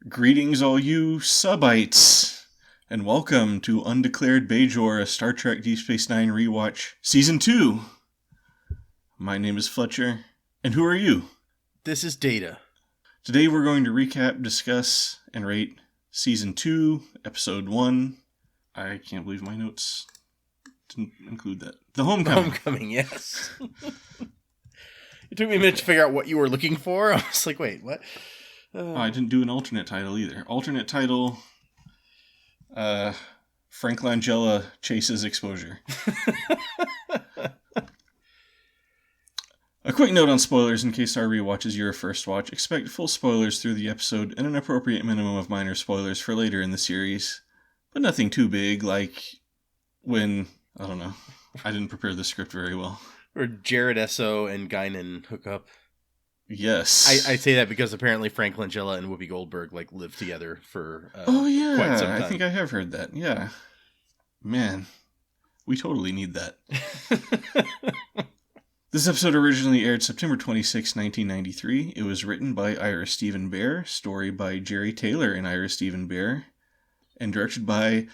Greetings, all you subites, and welcome to Undeclared Bajor, a Star Trek Deep Space Nine rewatch, Season 2. My name is Fletcher, and who are you? This is Data. Today we're going to recap, discuss, and rate Season 2, Episode 1. I can't believe my notes didn't include that. The Homecoming. The Homecoming, yes. It took me a minute to figure out what you were looking for. I was like, wait, what? I didn't do an alternate title either. Alternate title, Frank Langella chases exposure. A quick note on spoilers in case our rewatch is your first watch. Expect full spoilers through the episode and an appropriate minimum of minor spoilers for later in the series. But nothing too big, like when, I don't know, I didn't prepare the script very well. Or Jared Esso and Guinan hook up. Yes. I say that because apparently Frank Langella and Whoopi Goldberg lived together for quite some time. I think I have heard that. Yeah. Man, we totally need that. This episode originally aired September 26, 1993. It was written by Ira Steven Behr, story by Jerry Taylor and Ira Steven Behr, and directed by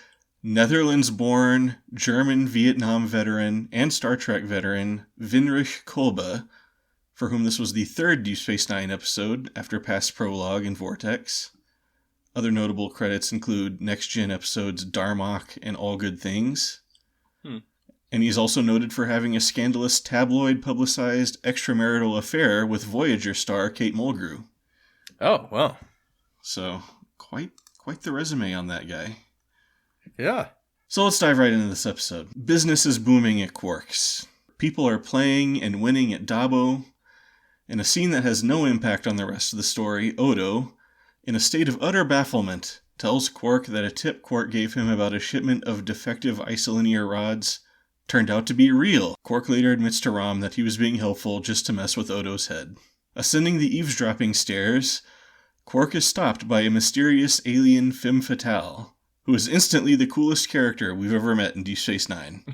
Netherlands-born German Vietnam veteran and Star Trek veteran Vinrich Kolbe, for whom this was the third Deep Space Nine episode after Past Prologue and Vortex. Other notable credits include Next Gen episodes Darmok and All Good Things. And he's also noted for having a scandalous tabloid-publicized extramarital affair with Voyager star Kate Mulgrew. Oh, wow. So, quite the resume on that guy. Yeah. So let's dive right into this episode. Business is booming at Quark's. People are playing and winning at Dabo. In a scene that has no impact on the rest of the story, Odo, in a state of utter bafflement, tells Quark that a tip Quark gave him about a shipment of defective isolinear rods turned out to be real. Quark later admits to Rom that he was being helpful just to mess with Odo's head. Ascending the eavesdropping stairs, Quark is stopped by a mysterious alien femme fatale, who is instantly the coolest character we've ever met in Deep Space Nine.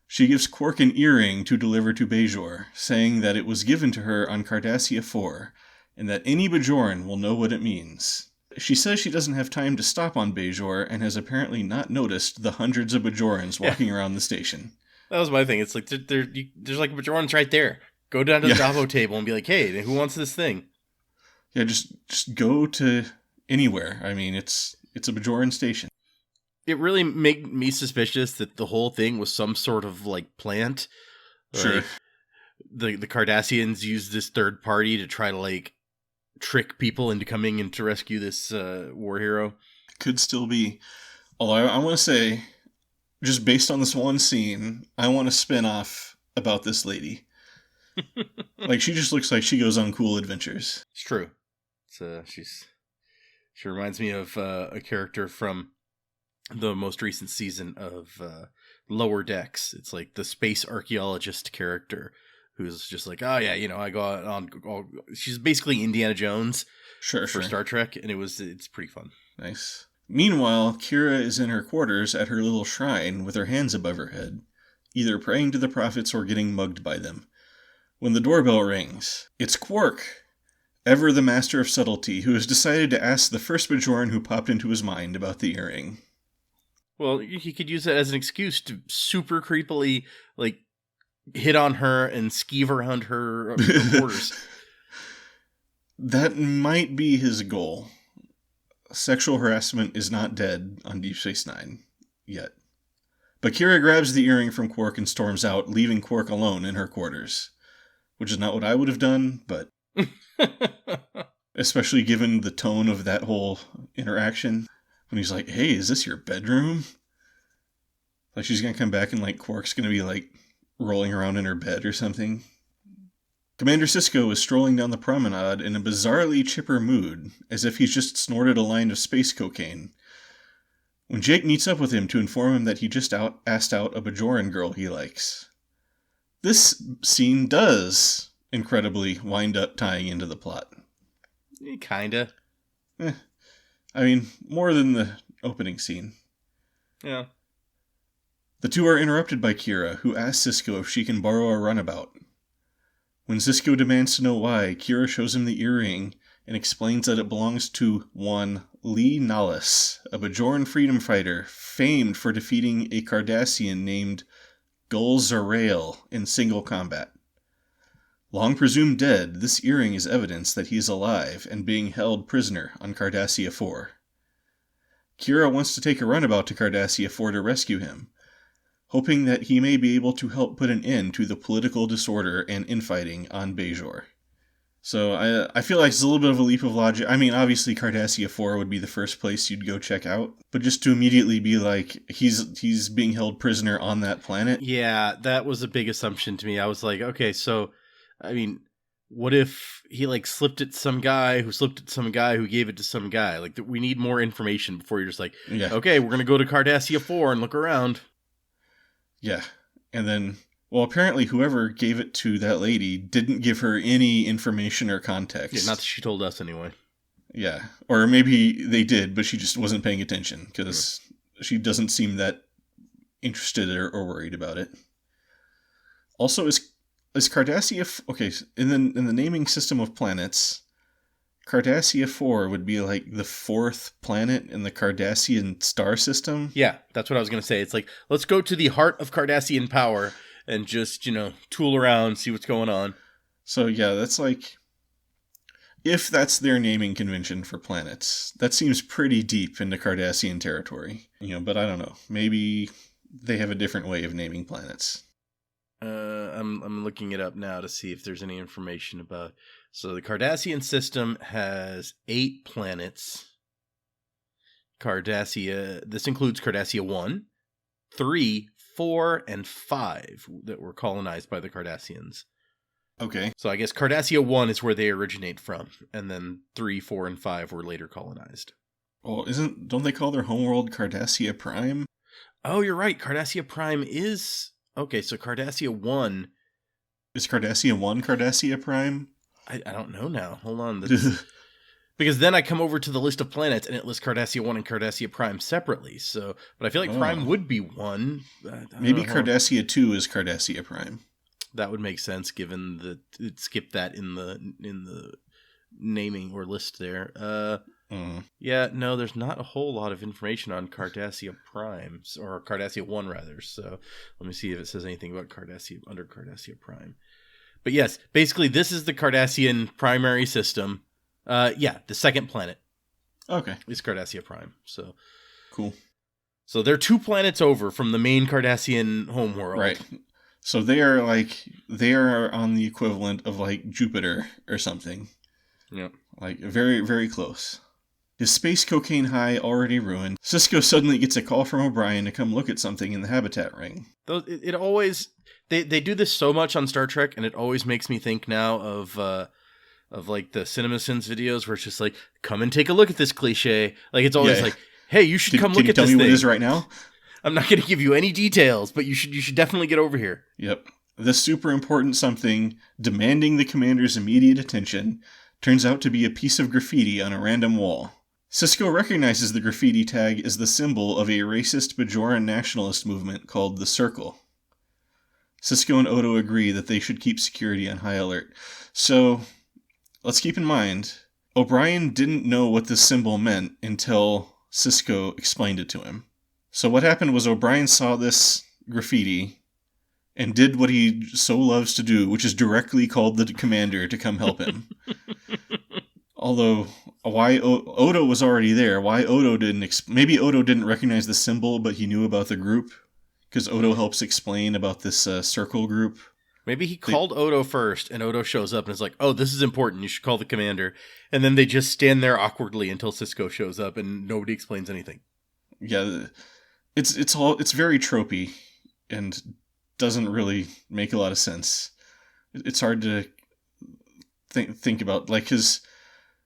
She gives Quark an earring to deliver to Bajor, saying that it was given to her on Cardassia 4, and that any Bajoran will know what it means. She says she doesn't have time to stop on Bajor, and has apparently not noticed the hundreds of Bajorans walking around the station. That was my thing. It's like, there's like Bajorans right there. Go down to the Dabo table and be like, hey, who wants this thing? Yeah, just go to anywhere. I mean, it's a Bajoran station. It really made me suspicious that the whole thing was some sort of plant. Sure. The Cardassians used this third party to try to trick people into coming in to rescue this war hero. Could still be. Although I want to say, just based on this one scene, I want a spin-off about this lady. She just looks like she goes on cool adventures. It's true. She reminds me of a character from the most recent season of Lower Decks. It's like the space archaeologist character who's just like, oh yeah, I go out on. She's basically Indiana Jones for Star Trek, and it's pretty fun. Nice. Meanwhile, Kira is in her quarters at her little shrine with her hands above her head, either praying to the prophets or getting mugged by them. When the doorbell rings, it's Quark, ever the master of subtlety, who has decided to ask the first Bajoran who popped into his mind about the earring. Well, he could use that as an excuse to super creepily, hit on her and skeeve around her quarters. That might be his goal. Sexual harassment is not dead on Deep Space Nine yet. But Kira grabs the earring from Quark and storms out, leaving Quark alone in her quarters. Which is not what I would have done, but especially given the tone of that whole interaction. When he's like, hey, is this your bedroom? She's going to come back and Quark's going to be rolling around in her bed or something. Commander Sisko is strolling down the promenade in a bizarrely chipper mood, as if he's just snorted a line of space cocaine. When Jake meets up with him to inform him that he just asked out a Bajoran girl he likes. This scene does, incredibly, wind up tying into the plot. Kinda. I mean, more than the opening scene. Yeah. The two are interrupted by Kira, who asks Sisko if she can borrow a runabout. When Sisko demands to know why, Kira shows him the earring and explains that it belongs to one Lee Nallis, a Bajoran freedom fighter famed for defeating a Cardassian named Gul Zarail in single combat. Long presumed dead, this earring is evidence that he is alive and being held prisoner on Cardassia 4. Kira wants to take a runabout to Cardassia 4 to rescue him, hoping that he may be able to help put an end to the political disorder and infighting on Bajor. So I feel like it's a little bit of a leap of logic. I mean, obviously Cardassia 4 would be the first place you'd go check out, but just to immediately be like, he's being held prisoner on that planet. Yeah, that was a big assumption to me. I was like, okay, so, I mean, what if he like slipped it to some guy who slipped it to some guy who gave it to some guy? Like, we need more information before you're just like, okay, we're going to go to Cardassia 4 and look around. Yeah, and then... Well, apparently whoever gave it to that lady didn't give her any information or context. Yeah, not that she told us anyway. Yeah, or maybe they did, but she just wasn't paying attention because she doesn't seem that interested or worried about it. Also, is Cardassia... Okay, in the naming system of planets, Cardassia 4 would be like the fourth planet in the Cardassian star system. Yeah, that's what I was going to say. It's like, let's go to the heart of Cardassian power and just, tool around, see what's going on. So yeah, that's like, if that's their naming convention for planets, that seems pretty deep into Cardassian territory. But I don't know. Maybe they have a different way of naming planets. I'm looking it up now to see if there's any information about... So the Cardassian system has 8 planets. This includes Cardassia 1, 3, 4, and 5 that were colonized by the Cardassians. Okay. So I guess Cardassia 1 is where they originate from, and then 3, 4, and 5 were later colonized. Well, don't they call their homeworld Cardassia Prime? Oh, you're right. Cardassia Prime is... Okay, so Cardassia 1... Is Cardassia 1 Cardassia Prime? I don't know now. Hold on. Because then I come over to the list of planets and it lists Cardassia 1 and Cardassia Prime separately. So, but I feel like Prime would be 1. Maybe Cardassia 2 is Cardassia Prime. That would make sense given that it skipped that in the naming or list there. Yeah, no, there's not a whole lot of information on Cardassia Prime, or Cardassia 1 rather. So let me see if it says anything about Cardassia under Cardassia Prime. But yes, basically this is the Cardassian primary system. The second planet. Okay. Is Cardassia Prime. So cool. So they're 2 planets over from the main Cardassian homeworld. Right. So they are on the equivalent of like Jupiter or something. Yep. Like very, very close. His space cocaine high already ruined, Sisko suddenly gets a call from O'Brien to come look at something in the habitat ring. It always... They do this so much on Star Trek, and it always makes me think now of like the CinemaSins videos where it's just like, come and take a look at this cliche. Like it's always like, hey, you should come look at this thing. Can you tell me what it is right now? I'm not going to give you any details, but you should definitely get over here. Yep. This super important something demanding the commander's immediate attention turns out to be a piece of graffiti on a random wall. Sisko recognizes the graffiti tag as the symbol of a racist Bajoran nationalist movement called the Circle. Sisko and Odo agree that they should keep security on high alert. So, let's keep in mind, O'Brien didn't know what this symbol meant until Sisko explained it to him. So what happened was O'Brien saw this graffiti and did what he so loves to do, which is directly called the commander to come help him. Although, why Odo was already there, why Odo didn't... Maybe Odo didn't recognize the symbol, but he knew about the group? Because Odo helps explain about this circle group. Maybe he called Odo first, and Odo shows up and is like, oh, this is important, you should call the commander. And then they just stand there awkwardly until Sisko shows up, and nobody explains anything. Yeah, it's very tropey, and doesn't really make a lot of sense. It's hard to think about, like, because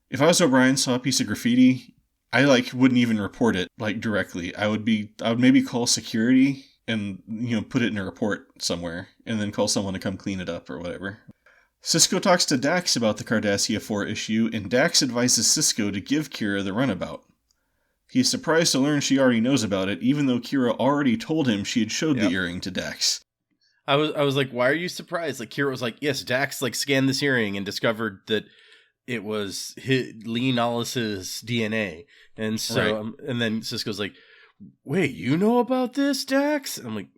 if I was O'Brien, saw a piece of graffiti, I wouldn't even report it directly. I would maybe call security and put it in a report somewhere, and then call someone to come clean it up or whatever. Sisko talks to Dax about the Cardassia 4 issue, and Dax advises Sisko to give Kira the runabout. He is surprised to learn she already knows about it, even though Kira already told him she had showed the earring to Dax. I was like, why are you surprised? Like, Kira was like, yes, Dax scanned this earring and discovered that it was Lee Nollis's DNA. And so, and then Sisko's like, wait, you know about this, Dax? And I'm like,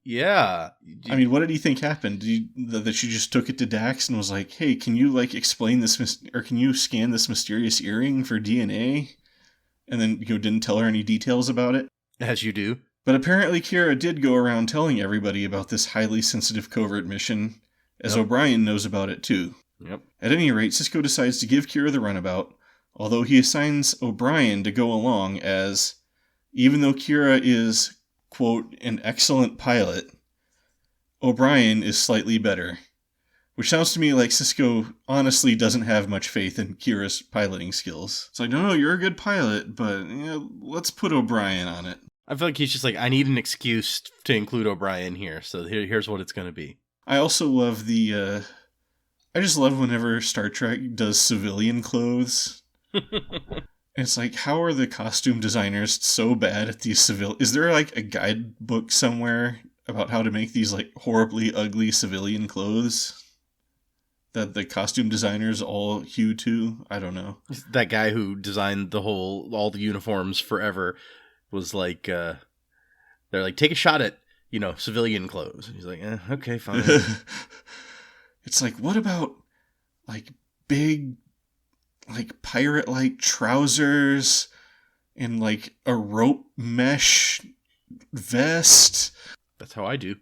yeah. I mean, what did he think happened? That she just took it to Dax and was like, hey, can you like explain this, or can you scan this mysterious earring for DNA? And then, didn't tell her any details about it? As you do. But apparently Kira did go around telling everybody about this highly sensitive covert mission, as O'Brien knows about it too. Yep. At any rate, Sisko decides to give Kira the runabout, although he assigns O'Brien to go along as, even though Kira is, quote, an excellent pilot, O'Brien is slightly better. Which sounds to me like Sisko honestly doesn't have much faith in Kira's piloting skills. It's like, no, you're a good pilot, but let's put O'Brien on it. I feel like he's just like, I need an excuse to include O'Brien here, so here's what it's going to be. I also love I just love whenever Star Trek does civilian clothes. It's like, how are the costume designers so bad at these Is there like a guidebook somewhere about how to make these like horribly ugly civilian clothes that the costume designers all hew to? I don't know. That guy who designed all the uniforms forever was like, they're like, take a shot at, civilian clothes. And he's like, okay, fine. It's like, what about like big, like pirate-like trousers and like a rope mesh vest? That's how I do.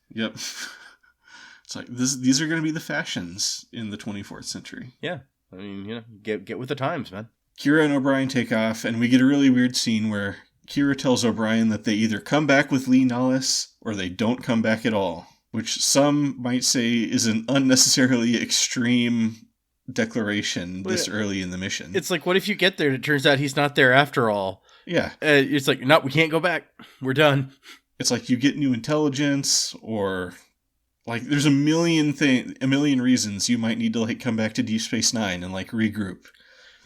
Yep. It's like these are going to be the fashions in the 24th century. Yeah. I mean, get with the times, man. Kira and O'Brien take off, and we get a really weird scene where Kira tells O'Brien that they either come back with Lee Nollis or they don't come back at all, which some might say is an unnecessarily extreme declaration this early in the mission. It's like, what if you get there and it turns out he's not there after all? Yeah. It's like, no, we can't go back. We're done. It's like you get new intelligence, or like there's a million reasons you might need to like come back to Deep Space Nine and like regroup.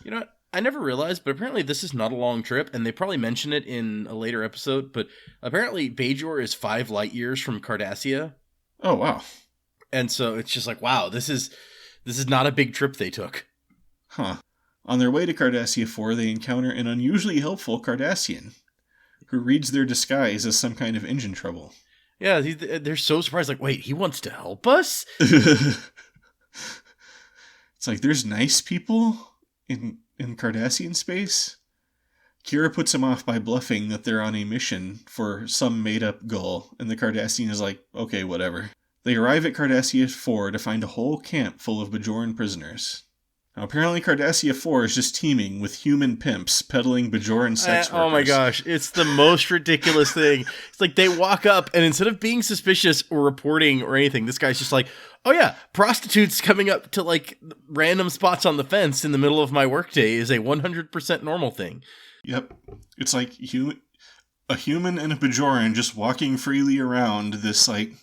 You know what? I never realized, but apparently this is not a long trip, and they probably mention it in a later episode, but apparently Bajor is 5 light years from Cardassia. Oh, wow. And so it's just like, wow, this is not a big trip they took. Huh. On their way to Cardassia 4, they encounter an unusually helpful Cardassian, who reads their disguise as some kind of engine trouble. Yeah, they're so surprised, like, wait, he wants to help us? It's like, there's nice people in Cardassian space? Kira puts him off by bluffing that they're on a mission for some made-up goal, and the Cardassian is like, okay, whatever. They arrive at Cardassia 4 to find a whole camp full of Bajoran prisoners. Now, apparently Cardassia 4 is just teeming with human pimps peddling Bajoran sex workers. Oh my gosh, it's the most ridiculous thing. It's like they walk up, and instead of being suspicious or reporting or anything, this guy's just like, oh yeah, prostitutes coming up to like random spots on the fence in the middle of my workday is a 100% normal thing. Yep. It's like a human and a Bajoran just walking freely around this like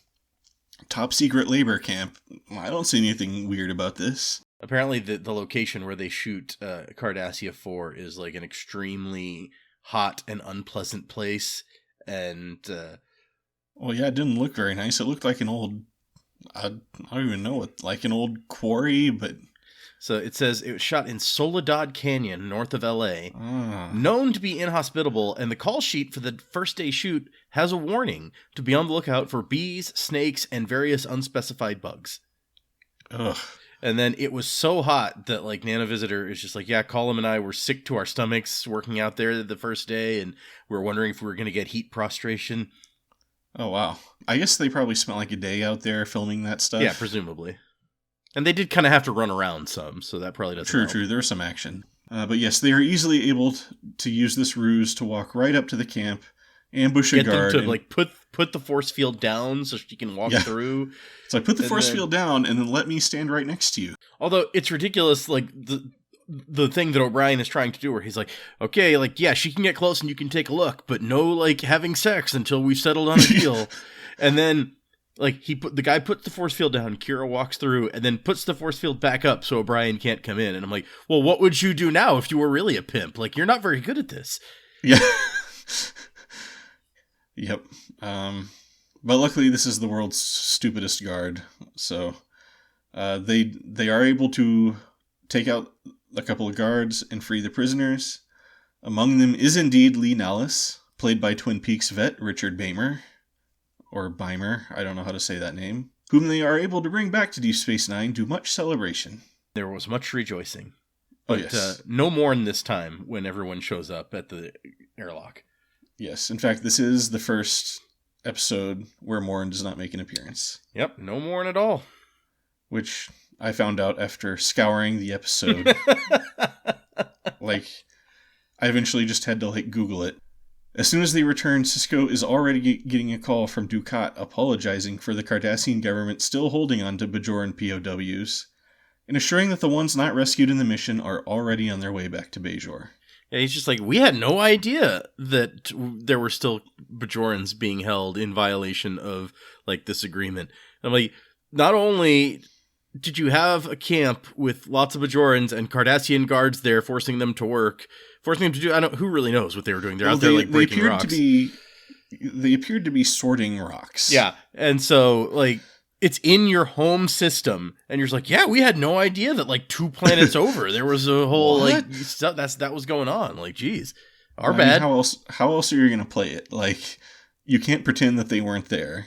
top secret labor camp. I don't see anything weird about this. Apparently the location where they shoot Cardassia 4 is like an extremely hot and unpleasant place. And well, yeah, it didn't look very nice. It looked like an old, I don't even know what, like an old quarry, but... So it says it was shot in Soledad Canyon, north of LA, known to be inhospitable, and the call sheet for the first day shoot has a warning to be on the lookout for bees, snakes, and various unspecified bugs. Ugh. And then it was so hot that like Nanovisitor is just like, yeah, Colum and I were sick to our stomachs working out there the first day, and we were wondering if we were going to get heat prostration. Oh, wow. I guess they probably spent like a day out there filming that stuff. Yeah, presumably. And they did kind of have to run around some, so that probably doesn't help. True. There was some action. But yes, they are easily able to use this ruse to walk right up to the camp, ambush a guard. Get them to like put the force field down so she can walk through. It's like, put the force field down and then let me stand right next to you. Although it's ridiculous, like the thing that O'Brien is trying to do where he's like, okay, like, yeah, she can get close and you can take a look, but no like having sex until we've settled on a deal. And then like the guy puts the force field down, Kira walks through and then puts the force field back up so O'Brien can't come in. And I'm like, well, what would you do now if you were really a pimp? Like, you're not very good at this. Yeah. Yep. But luckily this is the world's stupidest guard. So they are able to take out a couple of guards and free the prisoners. Among them is indeed Lee Nallis, played by Twin Peaks vet Richard Beymer, or Beimer, I don't know how to say that name, whom they are able to bring back to Deep Space Nine to much celebration. There was much rejoicing. But, yes. No mourn this time when everyone shows up at the airlock. Yes, in fact, this is the first episode where Morn does not make an appearance. Yep, no mourn at all. Which I found out after scouring the episode. I eventually just had to, Google it. As soon as they return, Sisko is already getting a call from Dukat apologizing for the Cardassian government still holding on to Bajoran POWs, and assuring that the ones not rescued in the mission are already on their way back to Bajor. Yeah, he's just like, we had no idea that there were still Bajorans being held in violation of, this agreement. And I'm like, not only did you have a camp with lots of Bajorans and Cardassian guards there forcing them to work, forcing them to do, who really knows what they were doing? They're out there, breaking rocks. They appeared to be sorting rocks. Yeah, and so, it's in your home system, and you're just like, yeah, we had no idea that 2 planets over there was a whole stuff that was going on. Geez, our bad. Mean, how else are you going to play it? You can't pretend that they weren't there.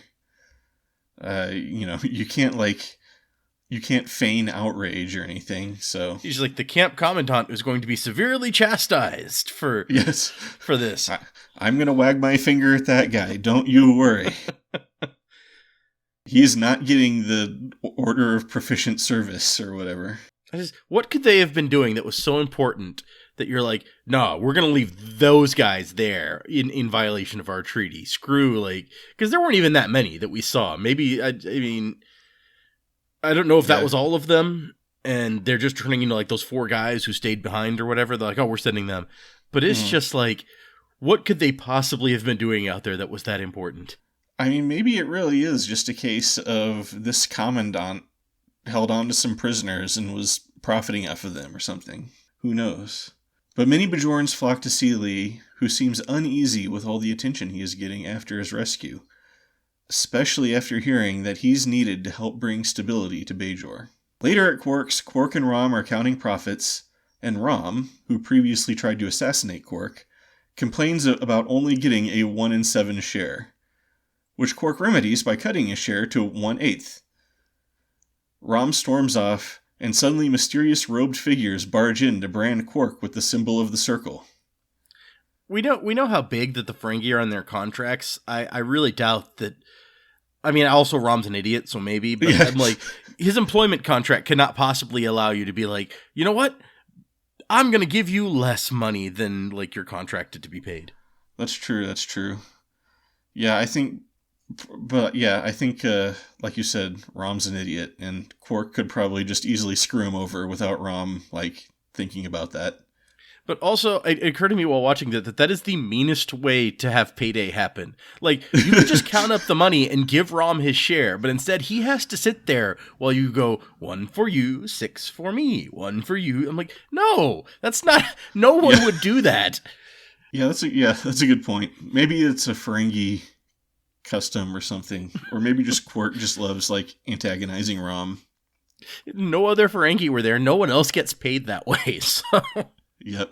You can't feign outrage or anything. So he's like, the camp commandant is going to be severely chastised for this. I'm going to wag my finger at that guy. Don't you worry. He's not getting the Order of Proficient Service or whatever. What could they have been doing that was so important that you're like, no, we're going to leave those guys there in violation of our treaty? Screw, because there weren't even that many that we saw. Maybe, I don't know if that was all of them, and they're just turning into those 4 guys who stayed behind or whatever. They're like, oh, we're sending them. But it's just what could they possibly have been doing out there that was that important? Maybe it really is just a case of this commandant held on to some prisoners and was profiting off of them or something. Who knows? But many Bajorans flock to see Lee, who seems uneasy with all the attention he is getting after his rescue, especially after hearing that he's needed to help bring stability to Bajor. Later at Quark's, Quark and Rom are counting profits, and Rom, who previously tried to assassinate Quark, complains about only getting a 1 in 7 share, which Quark remedies by cutting his share to 1/8. Rom storms off, and suddenly mysterious robed figures barge in to brand Quark with the symbol of the circle. We know how big that the Ferengi are on their contracts. I really doubt that. Also Rom's an idiot, so maybe, but yeah. I'm his employment contract cannot possibly allow you to be you know what? I'm going to give you less money than you're contracted to be paid. That's true. Yeah, I think, like you said, Rom's an idiot, and Quark could probably just easily screw him over without Rom, thinking about that. But also, it occurred to me while watching that is the meanest way to have payday happen. You could just count up the money and give Rom his share, but instead he has to sit there while you go, 1 for you, 6 for me, 1 for you. I'm like, no, that's not, no one would do that. Yeah, that's a good point. Maybe it's a Ferengi custom or something, or maybe just Quark just loves antagonizing Rom. No other Ferengi were there. No one else gets paid that way. So. Yep.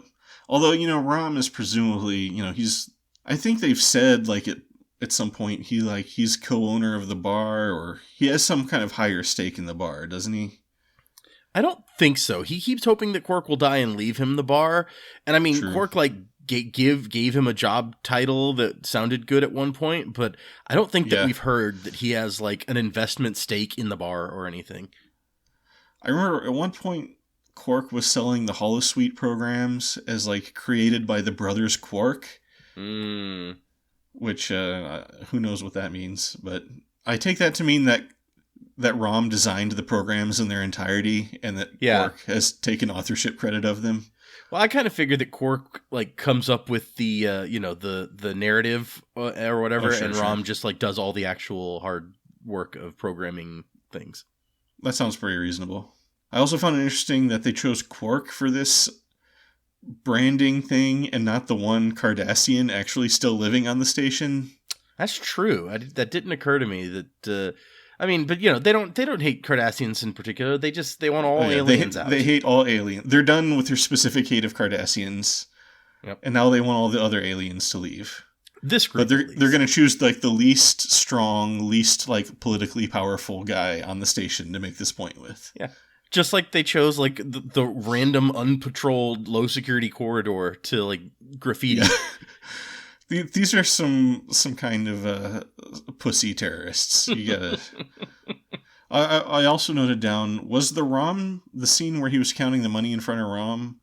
Although Rom is presumably I think they've said at some point he's co-owner of the bar, or he has some kind of higher stake in the bar, doesn't he? I don't think so. He keeps hoping that Quark will die and leave him the bar, and True. Quark gave him a job title that sounded good at one point, but I don't think that we've heard that he has an investment stake in the bar or anything. I remember at one point Quark was selling the holosuite programs as created by the brothers Quark, which who knows what that means, but I take that to mean that Rom designed the programs in their entirety and that Quark has taken authorship credit of them. Well, I kind of figured that Quark comes up with the the narrative or whatever, and Rom just does all the actual hard work of programming things. That sounds pretty reasonable. I also found it interesting that they chose Quark for this branding thing and not the one Cardassian actually still living on the station. That's true. That didn't occur to me that I mean, but they don't hate Cardassians in particular. They want all aliens out. They hate all aliens. They're done with their specific hate of Cardassians. Yep. And now they want all the other aliens to leave. This group, but they're going to choose like the least strong, least like politically powerful guy on the station to make this point with. Yeah. Just like they chose like the random unpatrolled low security corridor to like graffiti. Yeah. These are some kind of pussy terrorists. You gotta. I also noted down, was the scene where he was counting the money in front of Rom,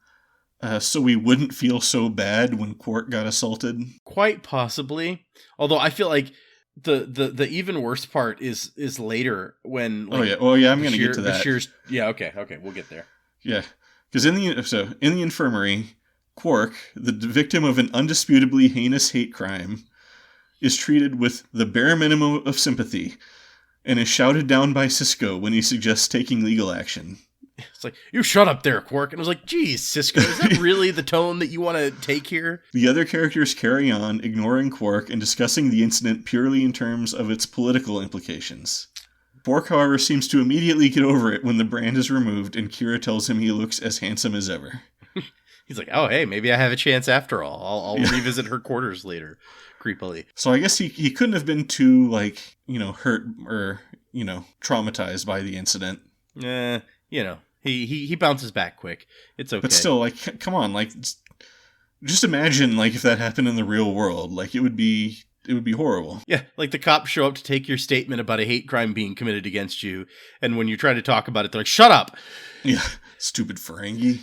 so we wouldn't feel so bad when Quark got assaulted? Quite possibly. Although I feel like the even worse part is later when. Like, I'm gonna get to that. Bashir's, okay, we'll get there. Yeah, because in the infirmary, Quark, the victim of an undisputably heinous hate crime, is treated with the bare minimum of sympathy, and is shouted down by Sisko when he suggests taking legal action. It's like, you shut up there, Quark. And I was like, geez, Sisko, is that really the tone that you want to take here? The other characters carry on, ignoring Quark and discussing the incident purely in terms of its political implications. Quark, however, seems to immediately get over it when the brand is removed and Kira tells him he looks as handsome as ever. He's like, oh, hey, maybe I have a chance after all. I'll revisit her quarters later, creepily. So I guess he couldn't have been too, like, hurt or, traumatized by the incident. He bounces back quick. It's okay. But still, like, come on, like, just imagine, like, if that happened in the real world, like, it would be horrible. Yeah, like the cops show up to take your statement about a hate crime being committed against you, and when you try to talk about it, they're like, shut up! Yeah, stupid Ferengi.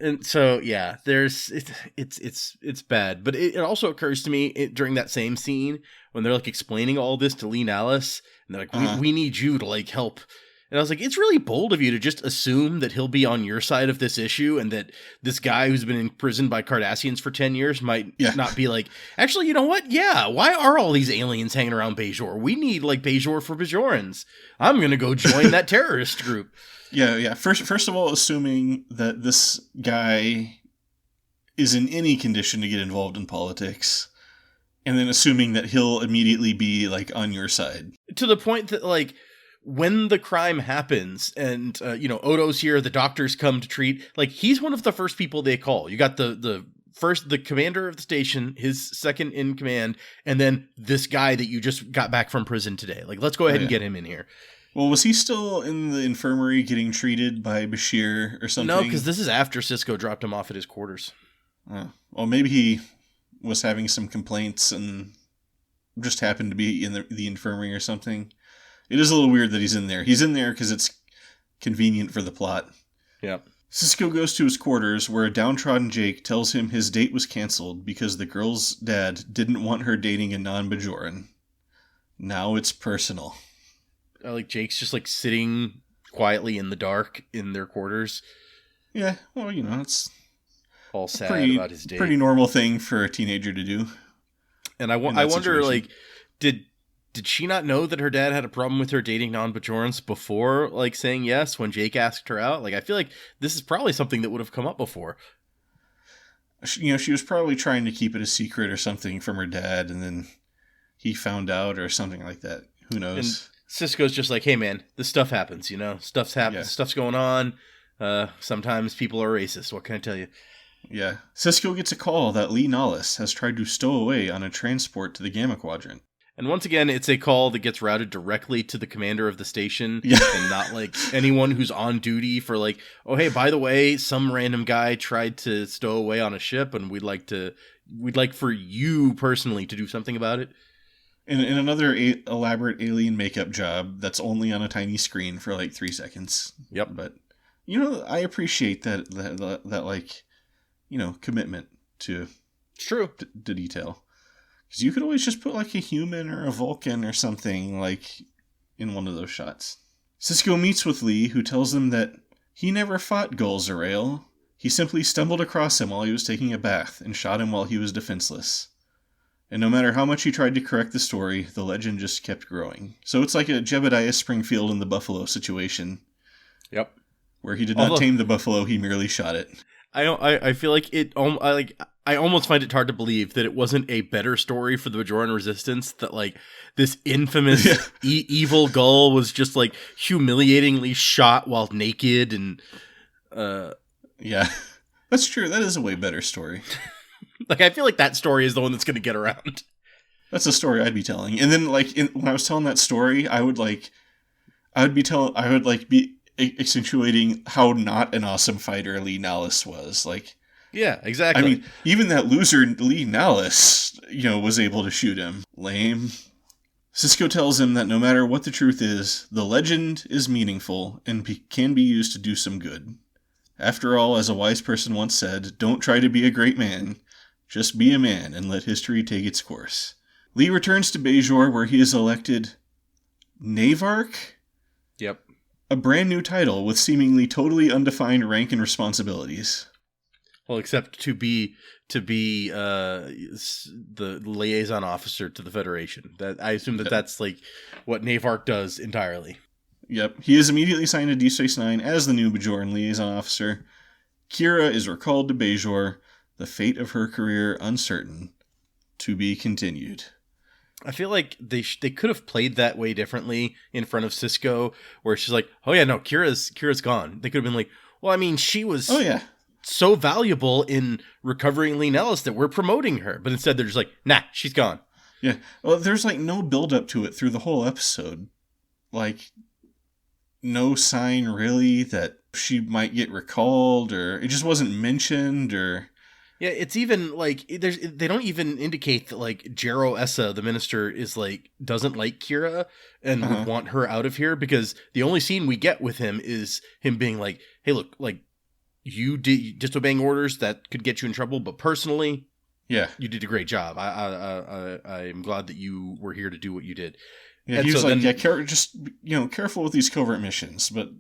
And so, yeah, it's bad. But it also occurs to me during that same scene, when they're, like, explaining all this to Lee Nallis, and they're like, we need you to, like, help. And I was like, it's really bold of you to just assume that he'll be on your side of this issue and that this guy who's been imprisoned by Cardassians for 10 years might not be like, actually, you know what? Yeah, why are all these aliens hanging around Bajor? We need, like, Bajor for Bajorans. I'm going to go join that terrorist group. Yeah. First of all, assuming that this guy is in any condition to get involved in politics, and then assuming that he'll immediately be, like, on your side. To the point that, like, when the crime happens and, Odo's here, the doctors come to treat, like, he's one of the first people they call. You got the commander of the station, his second in command, and then this guy that you just got back from prison today. Like, let's go ahead and get him in here. Well, was he still in the infirmary getting treated by Bashir or something? No, because this is after Sisko dropped him off at his quarters. Well, maybe he was having some complaints and just happened to be in the infirmary or something. It is a little weird that he's in there. He's in there because it's convenient for the plot. Yeah. Sisko goes to his quarters where a downtrodden Jake tells him his date was canceled because the girl's dad didn't want her dating a non-Bajoran. Now it's personal. Like Jake's just like sitting quietly in the dark in their quarters. Yeah, well, it's all sad about his date. Pretty normal thing for a teenager to do. And I wonder, situation. Like, did she not know that her dad had a problem with her dating non-Bajorans before, like, saying yes when Jake asked her out? Like, I feel like this is probably something that would have come up before. She was probably trying to keep it a secret or something from her dad, and then he found out or something like that. Who knows? And Sisko's just like, hey, man, this stuff happens, Stuff's happening. Yeah. Stuff's going on. Sometimes people are racist. What can I tell you? Yeah. Sisko gets a call that Lee Nallis has tried to stow away on a transport to the Gamma Quadrant. And once again, it's a call that gets routed directly to the commander of the station and not like anyone who's on duty for like, oh, hey, by the way, some random guy tried to stow away on a ship and we'd like for you personally to do something about it. In another elaborate alien makeup job that's only on a tiny screen for like 3 seconds. Yep. But, I appreciate that like, commitment to detail. Because you could always just put like a human or a Vulcan or something like in one of those shots. Sisko meets with Lee, who tells them that he never fought Gul Zarael. He simply stumbled across him while he was taking a bath and shot him while he was defenseless. And no matter how much he tried to correct the story, the legend just kept growing. So it's like a Jebediah Springfield in the buffalo situation. Yep. Where he did not tame the buffalo, he merely shot it. I feel like I almost find it hard to believe that it wasn't a better story for the Bajoran Resistance, that like this infamous Yeah. evil Gull was just like humiliatingly shot while naked, and Yeah, that's true. That is a way better story. like I feel like that story is the one that's going to get around. That's a story I'd be telling. And then like when I was telling that story, I would be accentuating how not an awesome fighter Lee Nallis was. Like, Yeah, exactly. I mean, even that loser Lee Nallis, was able to shoot him. Lame. Sisko tells him that no matter what the truth is, the legend is meaningful and can be used to do some good. After all, as a wise person once said, don't try to be a great man. Just be a man and let history take its course. Lee returns to Bajor, where he is elected Navarch? Yep. A brand new title with seemingly totally undefined rank and responsibilities. Well, except to be the liaison officer to the Federation. That I assume that's like what Navarch does entirely. Yep. He is immediately assigned to Deep Space Nine as the new Bajoran liaison officer. Kira is recalled to Bajor, the fate of her career uncertain. To be continued. I feel like they could have played that way differently in front of Sisko, where she's like, "Oh yeah, no, Kira's gone." They could have been like, "Well, I mean, she was so valuable in recovering Lee Nellis that we're promoting her," but instead they're just like, "Nah, she's gone." Yeah. Well, there's like no build up to it through the whole episode. Like, no sign really that she might get recalled, or it just wasn't mentioned, or. Yeah, it's even like they don't even indicate that like Jero Essa, the minister, is like doesn't like Kira and would want her out of here, because the only scene we get with him is him being like, "Hey, look, like you did disobeying orders that could get you in trouble, but personally, yeah, you did a great job. I'm glad that you were here to do what you did." Yeah, and he was like, just careful with these covert missions, but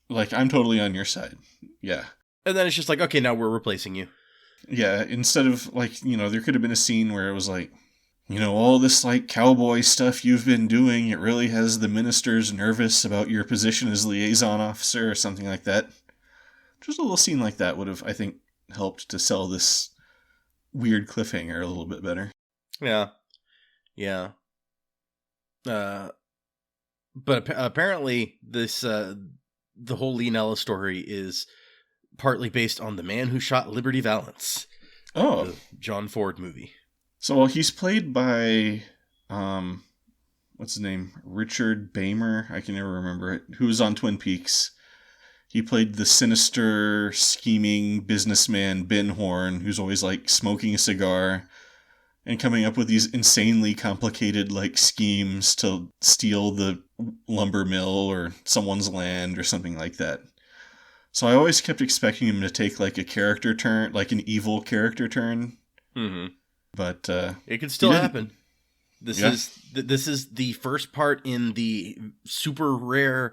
like I'm totally on your side. Yeah, and then it's just like, okay, now we're replacing you. Yeah, instead of, like, there could have been a scene where it was like, all this, like, cowboy stuff you've been doing, it really has the ministers nervous about your position as liaison officer or something like that. Just a little scene like that would have, I think, helped to sell this weird cliffhanger a little bit better. Yeah. Yeah. But apparently this, the whole Lee Nellis story is partly based on The Man Who Shot Liberty Valance. Oh. The John Ford movie. So, he's played by, what's his name? Richard Bamer? I can never remember it. Who was on Twin Peaks. He played the sinister, scheming businessman Ben Horn, who's always, like, smoking a cigar and coming up with these insanely complicated, like, schemes to steal the lumber mill or someone's land or something like that. So I always kept expecting him to take, like, a character turn, like an evil character turn. Mm-hmm. But it could still happen. This is the first part in the super rare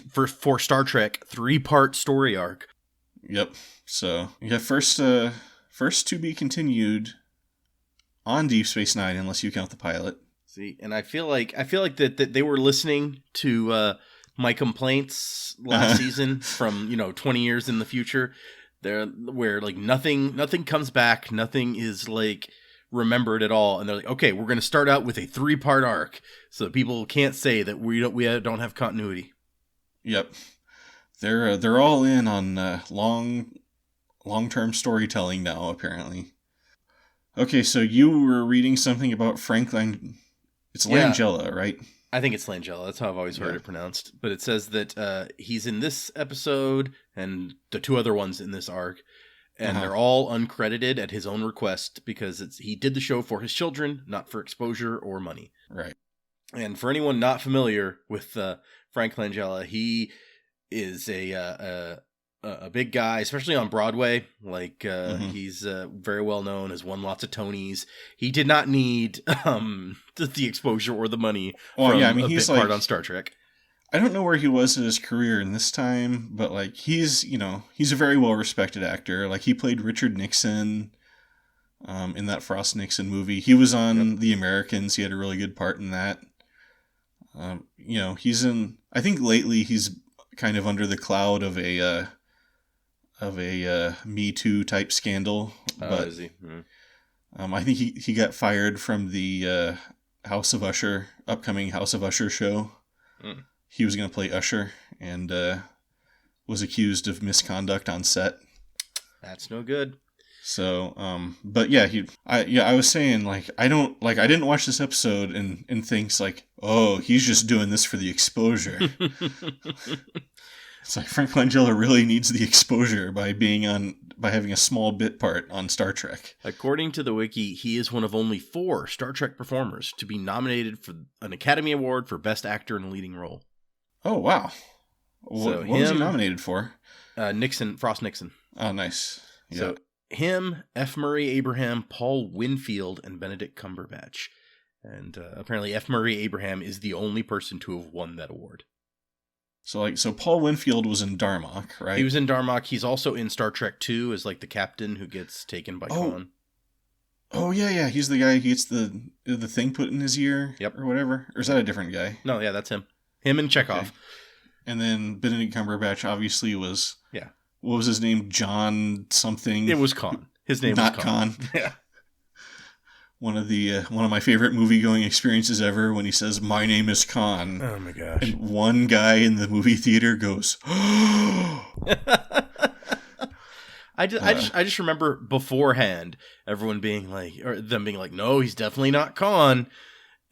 for Star Trek 3-part story arc. Yep. So first to be continued on Deep Space Nine, unless you count the pilot. See, and I feel like that they were listening to my complaints last season from 20 years in the future, there where like nothing comes back, nothing is like remembered at all, and they're like, okay, we're going to start out with a 3-part arc so that people can't say that we don't have continuity. Yep, they're all in on long-term storytelling now, apparently. Okay, so you were reading something about Franklin. It's Langella, right? I think it's Langella. That's how I've always heard it pronounced. But it says that he's in this episode and the 2 other ones in this arc, and they're all uncredited at his own request because he did the show for his children, not for exposure or money. Right. And for anyone not familiar with Frank Langella, he is a big guy, especially on Broadway. Like he's very well known, has won lots of Tonys. He did not need the exposure or the money he's part on Star Trek. I don't know where he was in his career in this time, but like he's a very well respected actor. Like he played Richard Nixon in that Frost Nixon movie. He was on The Americans. He had a really good part in that. He's in. I think lately he's kind of under the cloud of a of a Me Too type scandal. But is he? I think he got fired from the upcoming House of Usher show. Mm. He was going to play Usher and was accused of misconduct on set. That's no good. So, but yeah, I was saying, like, I didn't watch this episode and thinks like, oh, he's just doing this for the exposure. It's like Frank Langella really needs the exposure by having a small bit part on Star Trek. According to the wiki, he is one of only 4 Star Trek performers to be nominated for an Academy Award for Best Actor in a Leading Role. Oh, wow. What was he nominated for? Frost Nixon. Oh, nice. Yeah. So him, F. Murray Abraham, Paul Winfield, and Benedict Cumberbatch. And apparently F. Murray Abraham is the only person to have won that award. So Paul Winfield was in Darmok, right? He was in Darmok. He's also in Star Trek 2 as like the captain who gets taken by Khan. Oh, yeah. He's the guy who gets the thing put in his ear. Yep. Or whatever. Or is that a different guy? No, yeah, that's him. Him and Chekhov. Okay. And then Benedict Cumberbatch obviously was... Yeah. What was his name? John something? It was Khan. His name was Khan. Yeah. One of my favorite movie-going experiences ever when he says, "My name is Khan." Oh my gosh. And one guy in the movie theater goes, "Oh." I just remember beforehand everyone being like, or them being like, "No, he's definitely not Khan."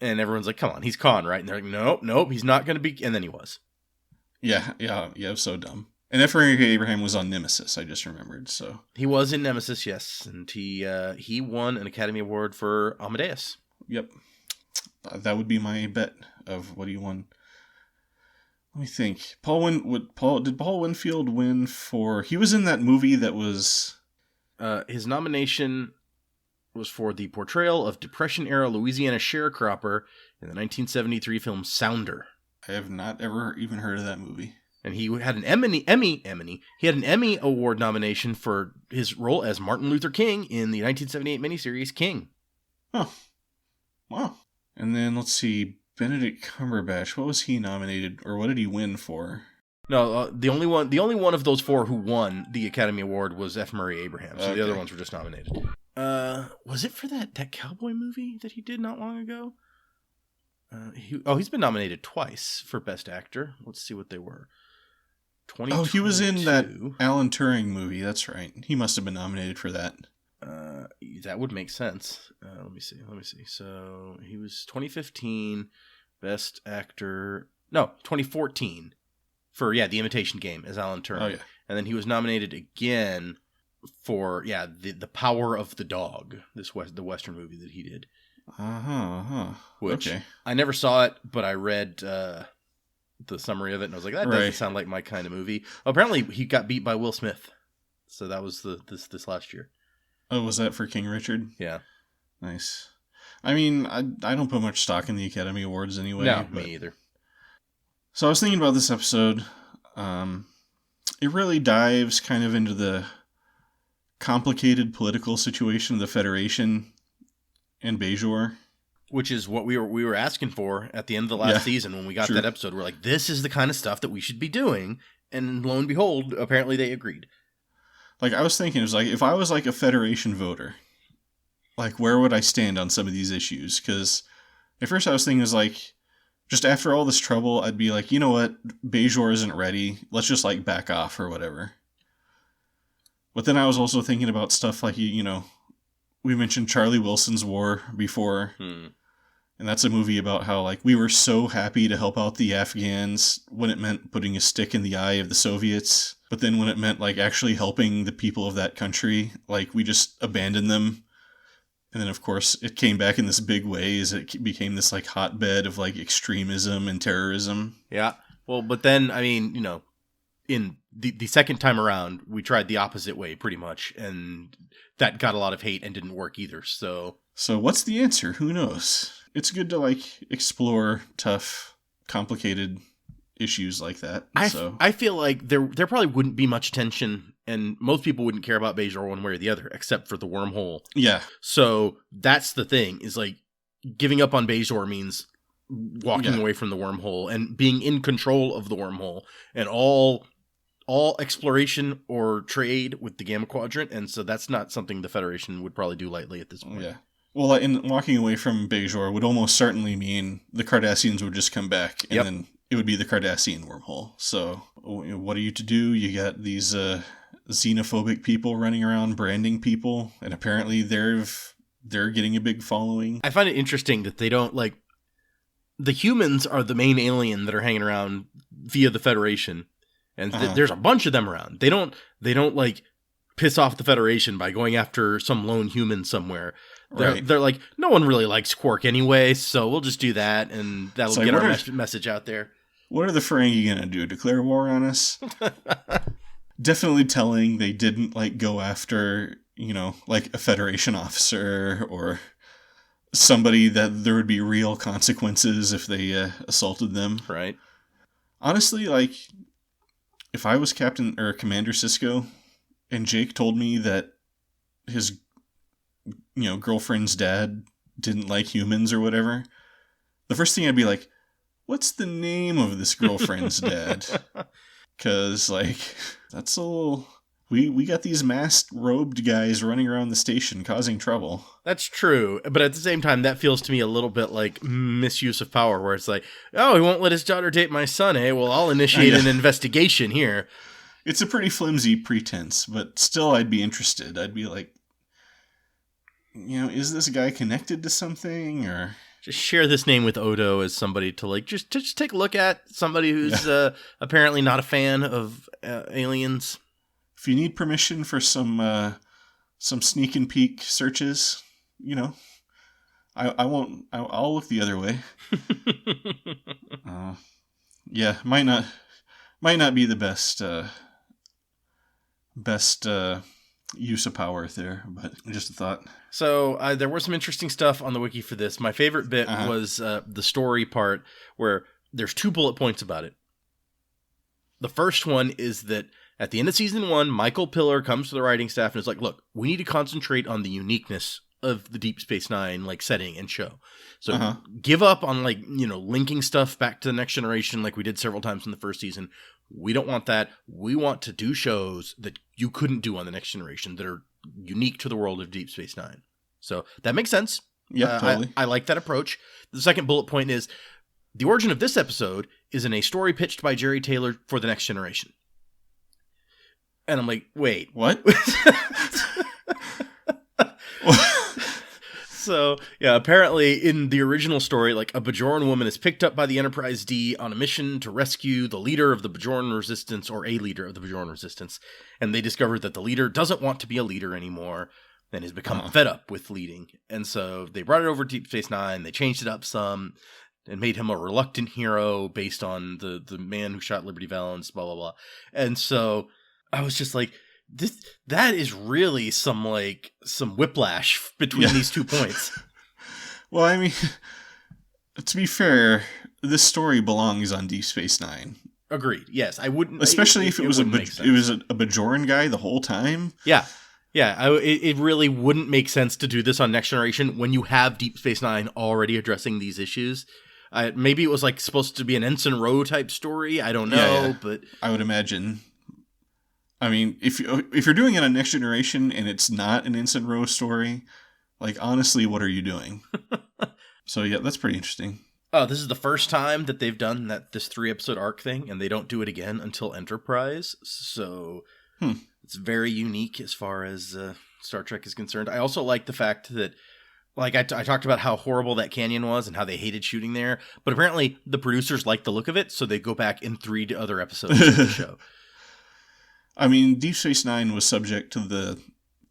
And everyone's like, "Come on, he's Khan, right?" And they're like, "Nope, he's not going to be." And then he was. Yeah, it was so dumb. And F. Murray Abraham was on Nemesis, I just remembered, so. He was in Nemesis, yes. And he won an Academy Award for Amadeus. Yep. That would be my bet of what he won. Let me think. Did Paul Winfield win for... He was in that movie that was... His nomination was for the portrayal of Depression-era Louisiana sharecropper in the 1973 film Sounder. I have not ever even heard of that movie. And he had an Emmy Award nomination for his role as Martin Luther King in the 1978 miniseries King. Oh, wow. And then let's see, Benedict Cumberbatch. What was he nominated, or what did he win for? No, the only one of those 4 who won the Academy Award was F. Murray Abraham. So The other ones were just nominated. Was it for that cowboy movie that he did not long ago? He's been nominated twice for Best Actor. Let's see what they were. Oh, he was in that Alan Turing movie. That's right. He must have been nominated for that. That would make sense. Let me see. So he was 2015 Best Actor. No, 2014 for The Imitation Game as Alan Turing. Oh yeah. And then he was nominated again for the Power of the Dog. The Western movie that he did. Which I never saw it, but I read the summary of it, and I was like, that doesn't sound like my kind of movie. Apparently, he got beat by Will Smith. So that was this last year. Oh, was that for King Richard? Yeah. Nice. I mean, I don't put much stock in the Academy Awards anyway. No, me either. So I was thinking about this episode. It really dives kind of into the complicated political situation of the Federation and Bajor. Which is what we were asking for at the end of the last season when we got that episode. We're like, this is the kind of stuff that we should be doing. And lo and behold, apparently they agreed. Like, I was thinking, it was like, if I was like a Federation voter, like, where would I stand on some of these issues? Because at first I was thinking, it was like, just after all this trouble, I'd be like, you know what? Bajor isn't ready. Let's just, like, back off or whatever. But then I was also thinking about stuff like, we mentioned Charlie Wilson's War before. And that's a movie about how, like, we were so happy to help out the Afghans when it meant putting a stick in the eye of the Soviets. But then when it meant, like, actually helping the people of that country, like, we just abandoned them. And then, of course, it came back in this big way as it became this, like, hotbed of, like, extremism and terrorism. Yeah. Well, but then, I mean, in the second time around, we tried the opposite way, pretty much. And that got a lot of hate and didn't work either, So what's the answer? Who knows? It's good to, like, explore tough, complicated issues like that. I feel like there probably wouldn't be much tension, and most people wouldn't care about Bajor one way or the other, except for the wormhole. Yeah. So that's the thing, is like, giving up on Bajor means walking away from the wormhole and being in control of the wormhole, and all all exploration or trade with the Gamma Quadrant, and so that's not something the Federation would probably do lightly at this point. Yeah. Well, in walking away from Bajor would almost certainly mean the Cardassians would just come back, and then it would be the Cardassian wormhole. So, what are you to do? You got these xenophobic people running around branding people, and apparently they're getting a big following. I find it interesting that they don't, like, the humans are the main alien that are hanging around via the Federation, and there's a bunch of them around. They don't like piss off the Federation by going after some lone human somewhere. They're like, no one really likes Quark anyway, so we'll just do that, and that'll get our message out there. What are the Ferengi gonna do? Declare war on us? Definitely telling they didn't like go after, like a Federation officer or somebody that there would be real consequences if they assaulted them. Right. Honestly, like, if I was Captain or Commander Sisko and Jake told me that his girlfriend's dad didn't like humans or whatever, the first thing I'd be like, what's the name of this girlfriend's dad? Because, like, that's a little... We got these masked, robed guys running around the station causing trouble. That's true, but at the same time, that feels to me a little bit like misuse of power, where it's like, oh, he won't let his daughter date my son, eh? Well, I'll initiate an investigation here. It's a pretty flimsy pretense, but still I'd be interested. I'd be like, is this guy connected to something, or... Just share this name with Odo as somebody to, like, just take a look at, somebody who's apparently not a fan of aliens. If you need permission for some sneak and peek searches, I won't. I'll look the other way. Might not be the best use of power there, but just a thought. So there was some interesting stuff on the wiki for this. My favorite bit was the story part, where there's 2 bullet points about it. The first one is that at the end of season 1, Michael Piller comes to the writing staff and is like, look, we need to concentrate on the uniqueness of the Deep Space Nine, like, setting and show. So give up on, like, linking stuff back to the Next Generation like we did several times in the first season. We don't want that. We want to do shows that you couldn't do on the Next Generation that are unique to the world of Deep Space Nine. So that makes sense. Yeah, totally. I like that approach. The second bullet point is, the origin of this episode is in a story pitched by Jerry Taylor for the Next Generation. And I'm like, wait. What? So, yeah, apparently in the original story, like, a Bajoran woman is picked up by the Enterprise D on a mission to rescue the leader of the Bajoran Resistance, or a leader of the Bajoran Resistance. And they discover that the leader doesn't want to be a leader anymore and has become fed up with leading. And so they brought it over to Deep Space Nine. They changed it up some and made him a reluctant hero based on the man who shot Liberty Valance, blah, blah, blah. And so I was just like, that is really some whiplash between these 2 points. Well, I mean, to be fair, this story belongs on Deep Space Nine. Agreed. Yes, I wouldn't, especially if it was a Bajoran guy the whole time. Yeah. It really wouldn't make sense to do this on Next Generation when you have Deep Space Nine already addressing these issues. Maybe it was like supposed to be an Ensign Rowe type story. I don't know, but I would imagine. I mean, if you're doing it on Next Generation and it's not an Ensign Rowe story, like, honestly, what are you doing? So yeah, that's pretty interesting. Oh, this is the first time that they've done this 3-episode arc thing, and they don't do it again until Enterprise. So it's very unique as far as Star Trek is concerned. I also like the fact that, like, I talked about how horrible that canyon was and how they hated shooting there, but apparently the producers like the look of it, so they go back and 3 other episodes of the show. I mean, Deep Space Nine was subject to the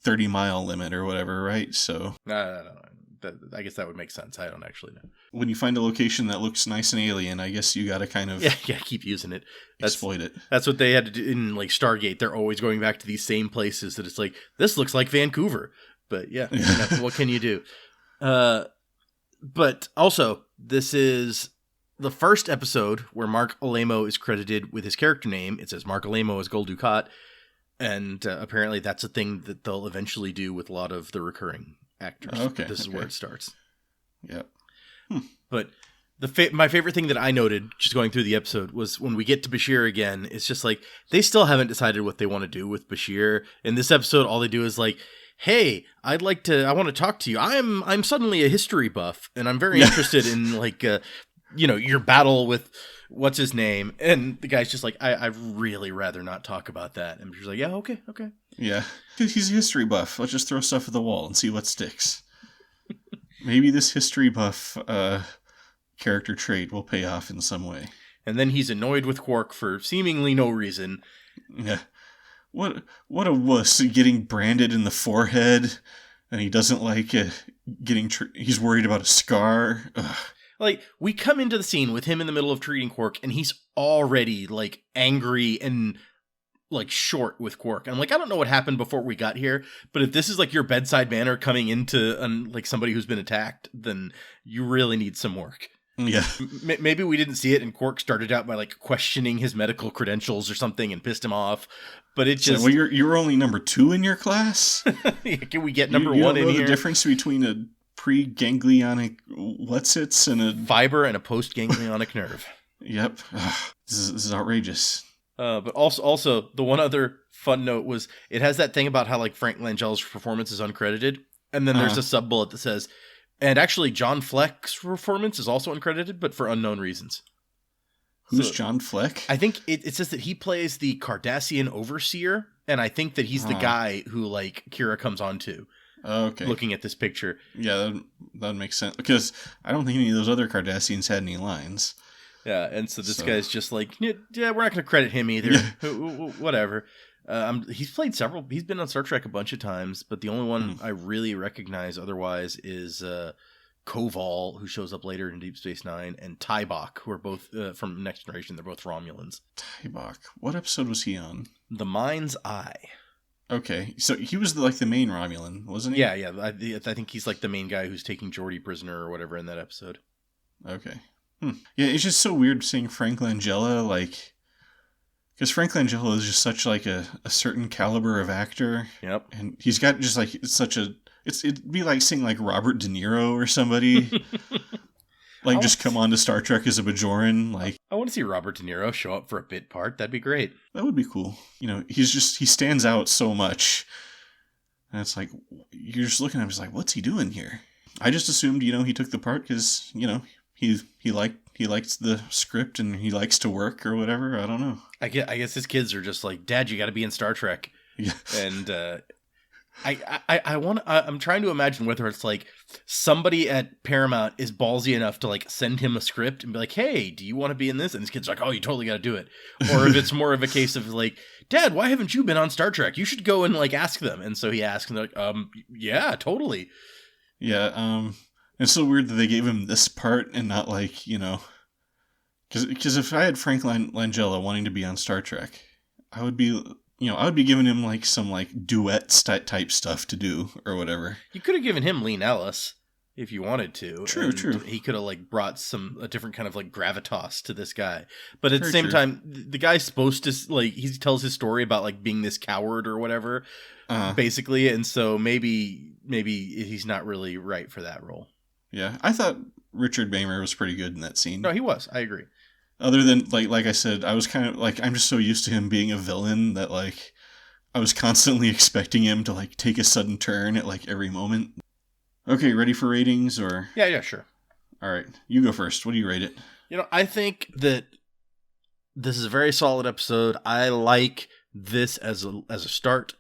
30-mile limit or whatever, right? So no. I guess that would make sense. I don't actually know. When you find a location that looks nice and alien, I guess you got to kind of keep using it. Exploit it. That's what they had to do in, like, Stargate. They're always going back to these same places that it's like, this looks like Vancouver. But yeah, what can you do? But also, this is the first episode where Mark Alemo is credited with his character name. It says Mark Alemo as Gul Dukat, and apparently that's a thing that they'll eventually do with a lot of the recurring actors. Okay, this is where it starts. Yeah. But My favorite thing that I noted just going through the episode was when we get to Bashir again, it's just like they still haven't decided what they want to do with Bashir. In this episode, all they do is like, "Hey, I want to talk to you. I'm suddenly a history buff, and I'm very interested in like your battle with what's his name." And the guy's just like, "I'd really rather not talk about that." And Bashir's like, "Yeah, okay." Yeah, he's a history buff. Let's just throw stuff at the wall and see what sticks. Maybe this history buff character trait will pay off in some way. And then he's annoyed with Quark for seemingly no reason. Yeah. What a wuss, getting branded in the forehead, and he doesn't like he's worried about a scar. Ugh. Like, we come into the scene with him in the middle of treating Quark, and he's already, like, angry and, like, short with Quark. And I'm like, I don't know what happened before we got here, but if this is, like, your bedside manner coming into, like, somebody who's been attacked, then you really need some work. Yeah. Maybe we didn't see it, and Quark started out by, like, questioning his medical credentials or something and pissed him off. But it just... Well, you're only number 2 in your class? Can we get number 1 in here? You don't know the difference between a pre-ganglionic what's-its and a... fiber and a post-ganglionic nerve. Yep. Ugh, this is outrageous. But also, the one other fun note was it has that thing about how, like, Frank Langella's performance is uncredited. And then there's a sub-bullet that says... And actually, John Fleck's performance is also uncredited, but for unknown reasons. Who's John Fleck? I think it says that he plays the Cardassian overseer, and I think that he's the guy who, like, Kira comes on to. Okay. Looking at this picture. Yeah, that makes sense. Because I don't think any of those other Cardassians had any lines. Yeah, and so this guy's just like, yeah, we're not going to credit him either. Whatever. He's been on Star Trek a bunch of times, but the only one I really recognize otherwise is Koval, who shows up later in Deep Space Nine, and Tybok, who are both from Next Generation. They're both Romulans. Tybok. What episode was he on? The Mind's Eye. Okay, so he was the main Romulan, wasn't he? Yeah. I think he's like the main guy who's taking Geordi prisoner or whatever in that episode. Okay. Yeah, it's just so weird seeing Frank Langella, like... Because Frank Langella is just such, like, a certain caliber of actor. Yep. And he's got just, like, it'd be like seeing, like, Robert De Niro or somebody. Like, just come on to Star Trek as a Bajoran. Like, I want to see Robert De Niro show up for a bit part. That'd be great. That would be cool. You know, he stands out so much. And it's like, you're just looking at him, just like, what's he doing here? I just assumed, he took the part because, he likes the script and he likes to work or whatever. I don't know. I guess his kids are just like, Dad, you got to be in Star Trek. Yeah. And I'm trying to imagine whether it's like somebody at Paramount is ballsy enough to like send him a script and be like, hey, do you want to be in this? And his kid's like, oh, you totally got to do it. Or if it's more of a case of like, Dad, why haven't you been on Star Trek? You should go and like ask them. And so he asks and they're like, yeah, totally. Yeah. It's so weird that they gave him this part and not like, because if I had Frank Langella wanting to be on Star Trek, I would be giving him like some like duet type stuff to do or whatever. You could have given him Lean Ellis if you wanted to. True. He could have like brought a different kind of like gravitas to this guy. But at the same time, the guy's supposed to like, he tells his story about like being this coward or whatever, basically. And so maybe he's not really right for that role. Yeah, I thought Richard Beymer was pretty good in that scene. No, he was. I agree. Other than, like I said, I was kind of, like, I'm just so used to him being a villain that, like, I was constantly expecting him to, like, take a sudden turn at, like, every moment. Okay, ready for ratings, or? Yeah, sure. All right, you go first. What do you rate it? I think that this is a very solid episode. I like this as a start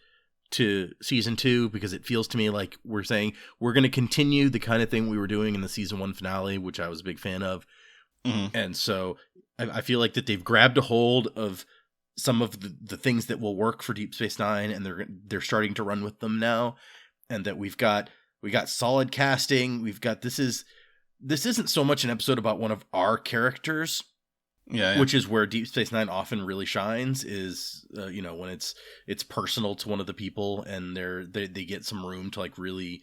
to season 2 because it feels to me like we're saying we're going to continue the kind of thing we were doing in the season 1 finale, which I was a big fan of. Mm-hmm. And so I feel like that they've grabbed a hold of some of the things that will work for Deep Space Nine, and they're starting to run with them now. And that we got solid casting. We've got this isn't so much an episode about one of our characters. Yeah. Which is where Deep Space Nine often really shines is, when it's personal to one of the people and they get some room to like really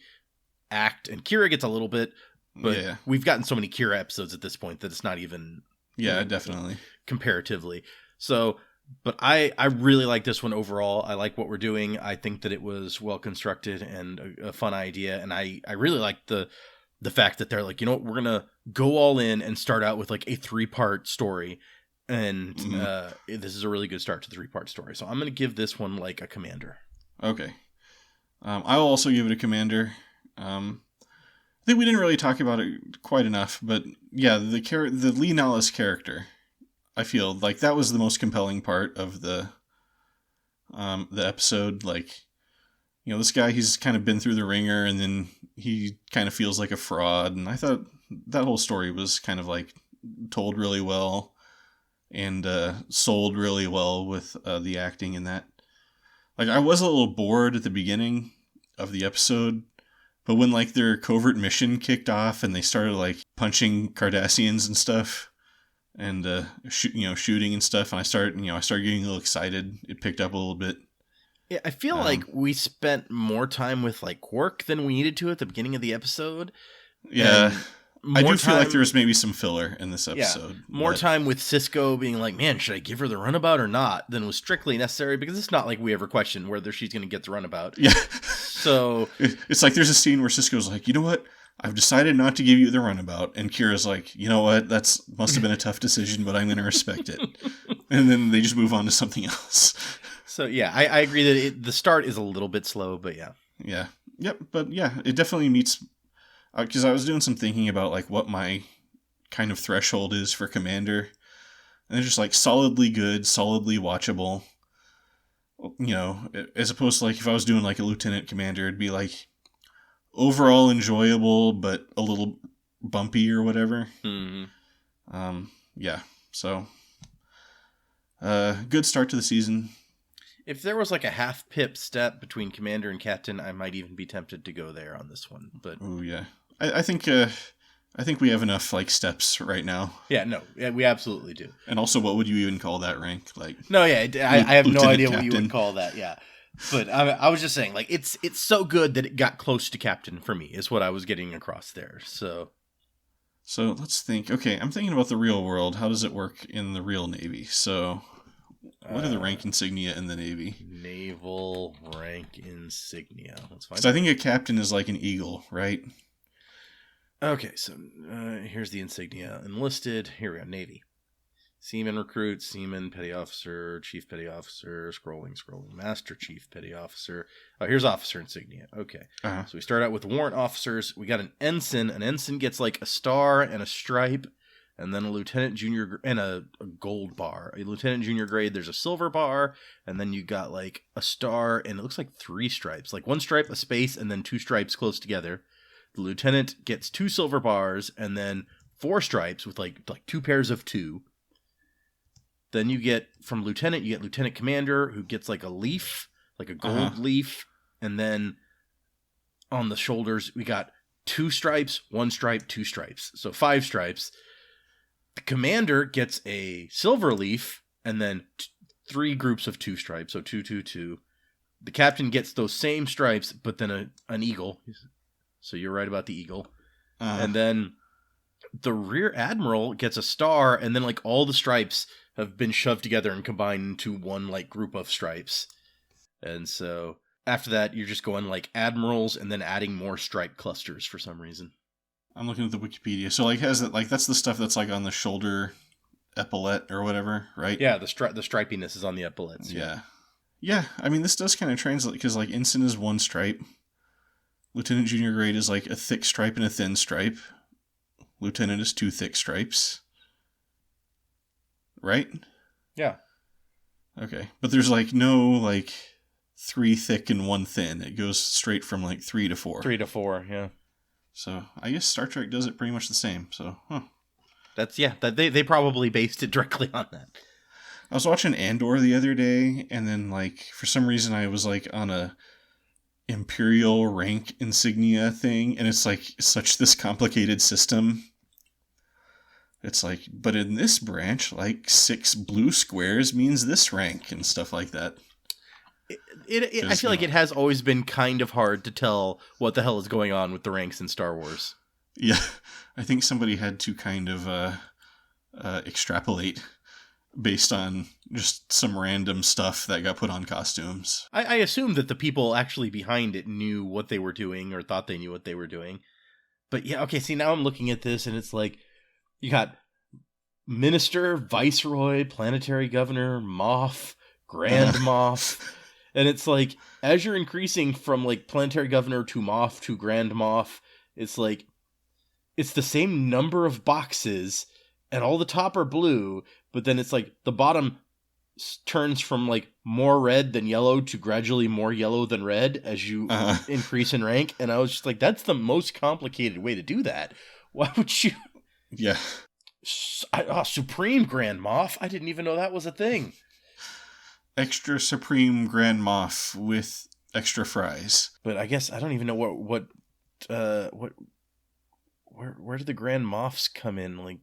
act. And Kira gets a little bit, but we've gotten so many Kira episodes at this point that it's not even. Yeah, definitely. Comparatively. So, but I really like this one overall. I like what we're doing. I think that it was well constructed and a fun idea. And I really like the the fact that they're like, you know what, we're gonna go all in and start out with like a 3-part story, and this is a really good start to the 3-part story. So I'm gonna give this one like a commander. Okay. I will also give it a commander. I think we didn't really talk about it quite enough, but yeah, the Lee Nallis character, I feel like that was the most compelling part of the episode. Like, you know, this guy, he's kind of been through the ringer, and then he kind of feels like a fraud. And I thought that whole story was kind of like told really well and sold really well with the acting in that. Like, I was a little bored at the beginning of the episode, but when like their covert mission kicked off and they started like punching Cardassians and stuff, and shooting and stuff, and I started getting a little excited. It picked up a little bit. Yeah, I feel like we spent more time with like Quark than we needed to at the beginning of the episode. Yeah. I do feel like there was maybe some filler in this episode. Yeah, more time with Cisco being like, man, should I give her the runabout or not, than was strictly necessary, because it's not like we ever questioned whether she's going to get the runabout. Yeah. So it's like there's a scene where Cisco's like, you know what? I've decided not to give you the runabout. And Kira's like, you know what? Must have been a tough decision, but I'm going to respect it. And then they just move on to something else. So yeah, I agree that the start is a little bit slow, but yeah. Yeah. Yep. But yeah, it definitely meets... Because I was doing some thinking about like what my kind of threshold is for Commander, and it's just like solidly good, solidly watchable. You know, as opposed to like if I was doing like a Lieutenant Commander, it'd be like overall enjoyable but a little bumpy or whatever. Mm-hmm. Yeah. So, good start to the season. If there was like a half pip step between Commander and Captain, I might even be tempted to go there on this one. But oh yeah. I think we have enough like steps right now. Yeah, no, we absolutely do. And also, what would you even call that rank? Like, no, yeah, I have no idea Captain. What you would call that. Yeah, but I was just saying, like, it's so good that it got close to Captain for me. Is what I was getting across there. So let's think. Okay, I'm thinking about the real world. How does it work in the real Navy? So, what are the rank insignia in the Navy? Naval rank insignia. Let's find. So I think a captain is like an eagle, right? Okay, so here's the insignia. Enlisted, here we go, Navy. Seaman recruit, seaman, petty officer, chief petty officer, scrolling, master chief petty officer. Oh, here's officer insignia. Okay. Uh-huh. So we start out with warrant officers. We got an ensign. An ensign gets like a star and a stripe, and then a lieutenant junior and a gold bar. A lieutenant junior grade, there's a silver bar, and then you got like a star, and it looks like 3 stripes. Like 1 stripe, a space, and then 2 stripes close together. The lieutenant gets 2 silver bars, and then 4 stripes with like 2 pairs of 2. Then you get, from lieutenant, you get lieutenant commander, who gets like a leaf, like a gold leaf. And then on the shoulders, we got 2 stripes, 1 stripe, 2 stripes. So 5 stripes. The commander gets a silver leaf, and then 3 groups of 2 stripes. So 2, 2, 2. The captain gets those same stripes, but then an eagle. So you're right about the eagle. And then the rear admiral gets a star, and then like all the stripes have been shoved together and combined into one like group of stripes. And so after that, you're just going like admirals and then adding more stripe clusters for some reason. I'm looking at the Wikipedia. So like has it like that's the stuff that's like on the shoulder epaulette or whatever, right? Yeah, the stripiness is on the epaulettes. Yeah. Yeah, I mean this does kind of translate because like ensign is 1 stripe. Lieutenant junior grade is like a thick stripe and a thin stripe. Lieutenant is 2 thick stripes. Right? Yeah. Okay. But there's like no like 3 thick and 1 thin. It goes straight from like 3 to 4. 3 to 4, yeah. So I guess Star Trek does it pretty much the same. So, They probably based it directly on that. I was watching Andor the other day, and then like for some reason I was like on a Imperial rank insignia thing, and it's like such this complicated system. It's like, but in this branch, like 6 blue squares means this rank and stuff like that. I feel like it has always been kind of hard to tell what the hell is going on with the ranks in Star Wars. Yeah, I think somebody had to kind of extrapolate based on just some random stuff that got put on costumes. I assume that the people actually behind it knew what they were doing or thought they knew what they were doing. But yeah, okay, see, now I'm looking at this, and it's like, you got Minister, Viceroy, Planetary Governor, Moff, Grand Moff, and it's like, as you're increasing from, like, Planetary Governor to Moff to Grand Moff, it's like, it's the same number of boxes, and all the top are blue, but then it's like, the bottom turns from, like, more red than yellow to gradually more yellow than red as you increase in rank, and I was just like, that's the most complicated way to do that. Why would you... Yeah. Supreme Grand Moff? I didn't even know that was a thing. Extra Supreme Grand Moff with extra fries. But I guess I don't even know where do the Grand Moffs come in, like,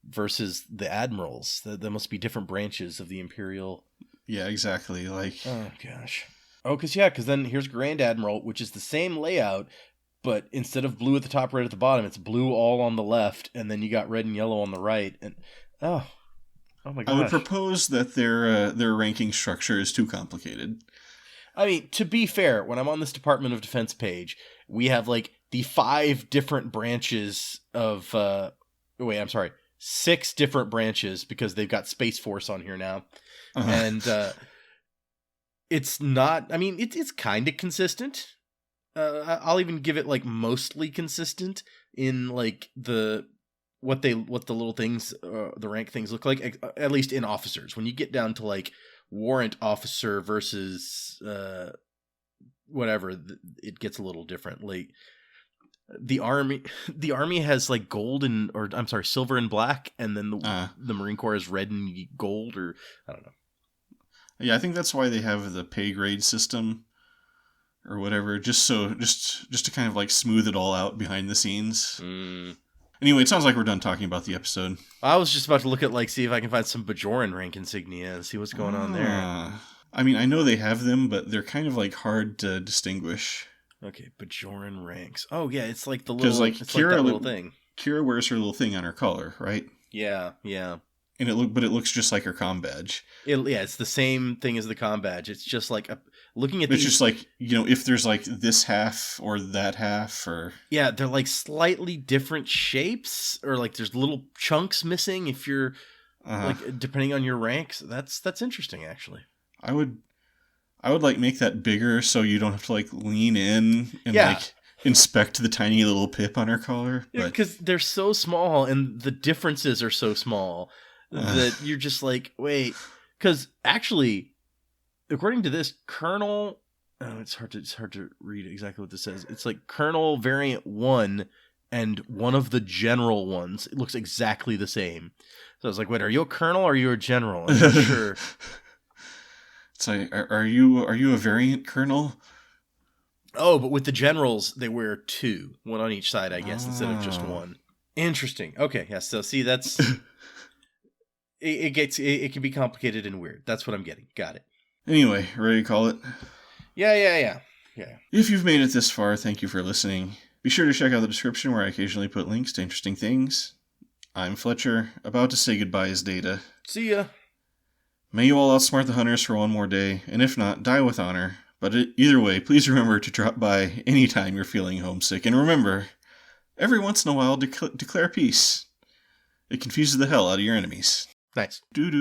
versus the admirals? There must be different branches of the Imperial. Yeah, exactly. Like, oh gosh. Oh, because then here's Grand Admiral, which is the same layout, but instead of blue at the top, red at the bottom, it's blue all on the left, and then you got red and yellow on the right. And oh my gosh. I would propose that their ranking structure is too complicated. I mean, to be fair, when I'm on this Department of Defense page, we have, like, the 5 different branches of... 6 different branches, because they've got Space Force on here now. And it's not... I mean, it's kind of consistent. I'll even give it, like, mostly consistent in, like, what the little things, the rank things look like, at least in officers. When you get down to, like, warrant officer versus whatever, it gets a little different. Like, the army has, like, silver and black, and then the Marine Corps is red and gold, or I don't know. Yeah, I think that's why they have the pay grade system or whatever, just to kind of, like, smooth it all out behind the scenes. Anyway, it sounds like we're done talking about the episode. I was just about to look at, like, see if I can find some Bajoran rank insignia and see what's going on there. I mean, I know they have them, but they're kind of, like, hard to distinguish. Okay, Bajoran ranks. Oh yeah, it's like the little, like, Kira, that little thing. Kira wears her little thing on her collar, right? Yeah. And it looks just like her comm badge. It's the same thing as the comm badge. It's just like looking at. It's just like, if there's, like, this half or that half, or yeah, they're, like, slightly different shapes, or, like, there's little chunks missing if you're like, depending on your ranks. That's interesting, actually. I would like make that bigger so you don't have to, like, lean in and like inspect the tiny little pip on her collar. Yeah, because they're so small and the differences are so small that you're just like, wait. Because actually, according to this, Colonel, it's hard to read exactly what this says. It's like Colonel Variant 1 and one of the General ones. It looks exactly the same. So I was like, wait, are you a Colonel or are you a General? I'm not sure. It's like, are you a variant colonel? Oh, but with the generals, they wear 2, one on each side, I guess, instead of just 1. Interesting. Okay, yeah. So see, that's it can be complicated and weird. That's what I'm getting. Got it. Anyway, ready to call it? Yeah. If you've made it this far, thank you for listening. Be sure to check out the description where I occasionally put links to interesting things. I'm Fletcher, about to say goodbye as Data. See ya. May you all outsmart the hunters for one more day, and if not, die with honor. But either way, please remember to drop by anytime you're feeling homesick. And remember, every once in a while, declare peace. It confuses the hell out of your enemies. Nice. Do.